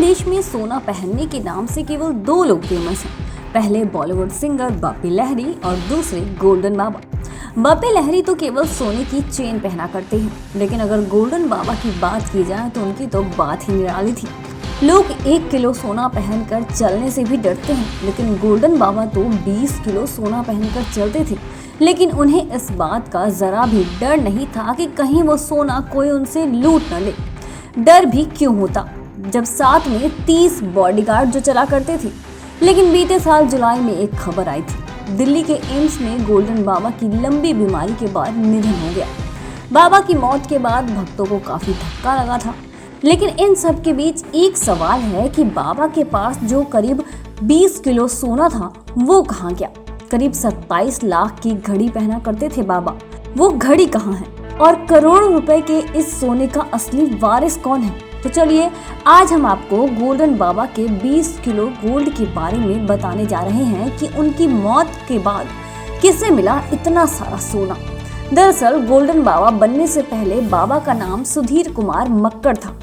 देश में सोना पहनने के नाम से केवल दो लोग फेमस हैं। पहले बॉलीवुड सिंगर बापी लहरी और दूसरे गोल्डन बाबा। बापी लहरी तो केवल सोने की चेन पहना करते हैं, लेकिन अगर गोल्डन बाबा की बात की जाए तो उनकी तो बात ही निराली थी। लोग 1 किलो सोना पहनकर चलने से भी डरते हैं, लेकिन गोल्डन बाबा तो 20 किलो सोना पहनकर चलते थे। लेकिन उन्हें इस बात का जरा भी डर नहीं था कि कहीं वो सोना कोई उनसे लूट न ले। डर भी क्यों होता जब साथ में 30 बॉडीगार्ड जो चला करते थे। लेकिन बीते साल जुलाई में एक खबर आई थी। दिल्ली के एम्स में गोल्डन बाबा की लंबी बीमारी के बाद निधन हो गया। बाबा की मौत के बाद भक्तों को काफी धक्का लगा था। लेकिन इन सब के बीच एक सवाल है कि बाबा के पास जो करीब 20 किलो सोना था वो कहाँ गया। करीब 27 लाख की घड़ी पहना करते थे बाबा, वो घड़ी कहाँ है? और करोड़ों रुपए के इस सोने का असली वारिस कौन है? तो चलिए आज हम आपको गोल्डन बाबा के 20 किलो गोल्ड के बारे में बताने जा रहे हैं कि उनकी मौत के बाद किसे मिला इतना सारा सोना। दरअसल गोल्डन बाबा बनने से पहले बाबा का नाम सुधीर कुमार मक्कड़ था।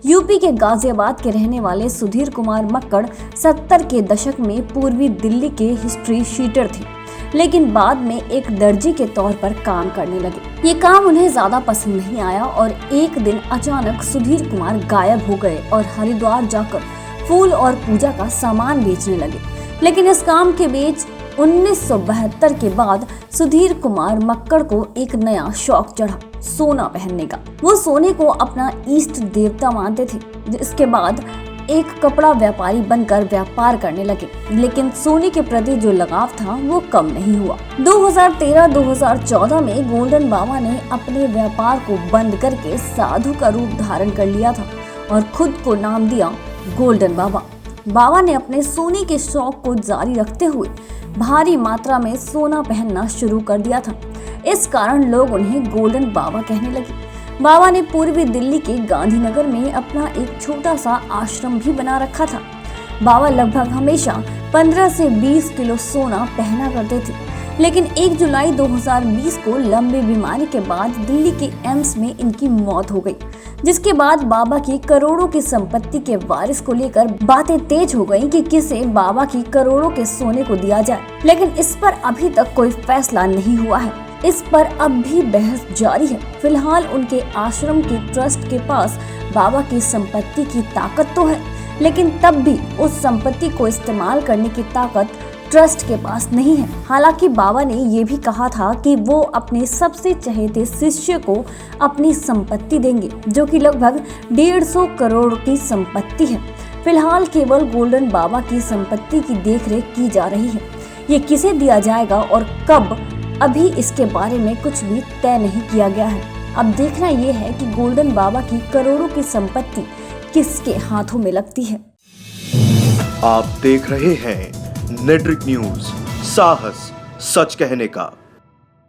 यूपी के गाजियाबाद के रहने वाले सुधीर कुमार मक्कड़ 70 के दशक में पूर्वी दिल्ली के हिस्ट्री शीटर थे, लेकिन बाद में एक दर्जी के तौर पर काम करने लगे। ये काम उन्हें ज्यादा पसंद नहीं आया और एक दिन अचानक सुधीर कुमार गायब हो गए और हरिद्वार जाकर फूल और पूजा का सामान बेचने लगे। लेकिन इस काम के बीच 1972 के बाद सुधीर कुमार मक्कड़ को एक नया शौक चढ़ा, सोना पहनने का। वो सोने को अपना इष्ट देवता मानते थे। इसके बाद एक कपड़ा व्यापारी बनकर व्यापार करने लगे, लेकिन सोने के प्रति जो लगाव था वो कम नहीं हुआ। 2013-2014 में गोल्डन बाबा ने अपने व्यापार को बंद करके साधु का रूप धारण कर लिया था और खुद को नाम दिया गोल्डन बाबा। बाबा ने अपने सोने के शौक को जारी रखते हुए भारी मात्रा में सोना पहनना शुरू कर दिया था। इस कारण लोग उन्हें गोल्डन बाबा कहने लगे। बाबा ने पूर्वी दिल्ली के गांधीनगर में अपना एक छोटा सा आश्रम भी बना रखा था। बाबा लगभग हमेशा 15 से 20 किलो सोना पहना करते थे, लेकिन 1 जुलाई 2020 को लंबी बीमारी के बाद दिल्ली के एम्स में इनकी मौत हो गई, जिसके बाद बाबा की करोड़ों की संपत्ति के वारिस को लेकर बातें तेज हो गईं कि किसे बाबा की करोड़ों के सोने को दिया जाए। लेकिन इस पर अभी तक कोई फैसला नहीं हुआ है। इस पर अब भी बहस जारी है। फिलहाल उनके आश्रम के ट्रस्ट के पास बाबा की संपत्ति की ताकत तो है, लेकिन तब भी उस संपत्ति को इस्तेमाल करने की ताकत ट्रस्ट के पास नहीं है। हालांकि बाबा ने ये भी कहा था कि वो अपने सबसे चहेते शिष्य को अपनी संपत्ति देंगे, जो कि लगभग 150 करोड़ की संपत्ति है। फिलहाल केवल गोल्डन बाबा की संपत्ति की देखरेख की जा रही है। ये किसे दिया जाएगा और कब, अभी इसके बारे में कुछ भी तय नहीं किया गया है। अब देखना यह है कि गोल्डन बाबा की करोड़ों की संपत्ति किसके हाथों में लगती है। आप देख रहे हैं नेट्रिक न्यूज, साहस सच कहने का।